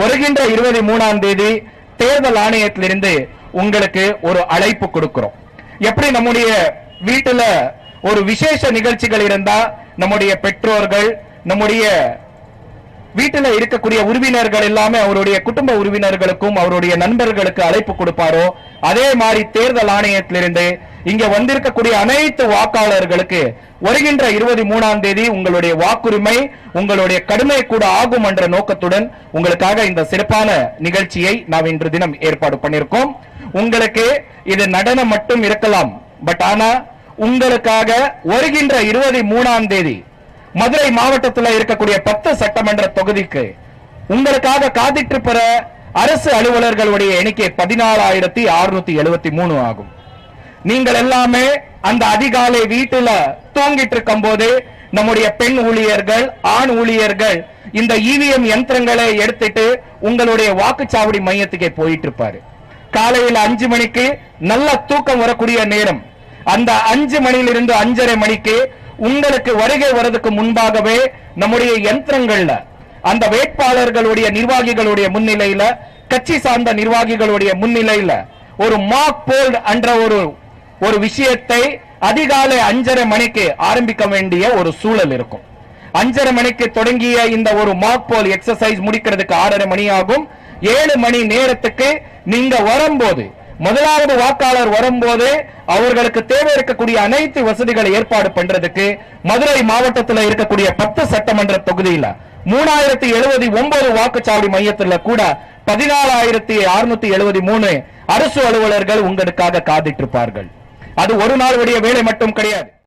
வருகின்ற 23ஆம் தேதி தேர்தல் ஆணையத்திலிருந்து உங்களுக்கு ஒரு அழைப்பு கொடுக்கிறோம். எப்படி நம்முடைய வீட்டுல ஒரு விசேஷ நிகழ்ச்சிகள் இருந்தா நம்முடைய பெற்றோர்கள், நம்முடைய வீட்டில் இருக்கக்கூடிய உறவினர்கள் எல்லாமே அவருடைய குடும்ப உறவினர்களுக்கும் அவருடைய நண்பர்களுக்கு அழைப்பு கொடுப்பாரோ, அதே மாதிரி தேர்தல் ஆணையத்திலிருந்து இங்க வந்திருக்கக்கூடிய அனைத்து வாக்காளர்களுக்கு வருகின்ற 23ஆம் தேதி உங்களுடைய வாக்குரிமை உங்களுடைய கடுமை கூட ஆகும் என்ற நோக்கத்துடன் உங்களுக்காக இந்த சிறப்பான நிகழ்ச்சியை நாம் இன்று தினம் ஏற்பாடு பண்ணியிருக்கோம். உங்களுக்கு இது நடனம் மட்டும் இருக்கலாம், பட் ஆனா உங்களுக்காக வருகின்ற 23ஆம் தேதி மதுரை மாவட்டத்தில் இருக்கக்கூடிய 10 சட்டமன்ற தொகுதிக்கு உங்களுக்காக காத்திட்டு பெற அரசு அலுவலர்களுடைய எண்ணிக்கை 14,673 ஆகும். நீங்கள் எல்லாமே அந்த அதிகாலை வீட்டுல தூங்கிட்டு இருக்கும் போது நம்முடைய பெண் ஊழியர்கள், ஆண் ஊழியர்கள் இந்த இவிஎம் யந்திரங்களை எடுத்துட்டு உங்களுடைய வாக்குச்சாவடி மையத்துக்கே போயிட்டு இருப்பாரு. காலையில் 5 மணிக்கு நல்ல தூக்கம் வரக்கூடிய நேரம். அந்த 5 மணியிலிருந்து 5:30 மணிக்கு உங்களுக்கு வருகை வரதுக்கு முன்பாகவே நம்முடைய யந்திரங்கள்ல அந்த வேட்பாளர்களுடைய நிர்வாகிகளுடைய முன்னிலையில, கட்சி சார்ந்த நிர்வாகிகளுடைய முன்னிலையில ஒரு மாக் போல் என்ற ஒரு விஷயத்தை அதிகாலை 5:30 மணிக்கு ஆரம்பிக்க வேண்டிய ஒரு சூழல் இருக்கும். 5:30 மணிக்கு தொடங்கிய இந்த ஒரு மாக் போல் எக்ஸசைஸ் முடிக்கிறதுக்கு 6:30 மணி ஆகும். 7 மணி நேரத்துக்கு நீங்க வரும்போது, முதலாவது வாக்காளர் வரும்போது அவர்களுக்கு தேவை இருக்கக்கூடிய அனைத்து வசதிகளை ஏற்பாடு பண்றதுக்கு மதுரை மாவட்டத்தில் இருக்கக்கூடிய 10 சட்டமன்ற தொகுதியில 3079 வாக்குச்சாவடி மையத்தில் கூட 14,673 அரசு அலுவலர்கள் உங்களுக்காக காத்திட்டு இருப்பார்கள். அது ஒரு நாளுடைய வேலை மட்டும் கிடையாது.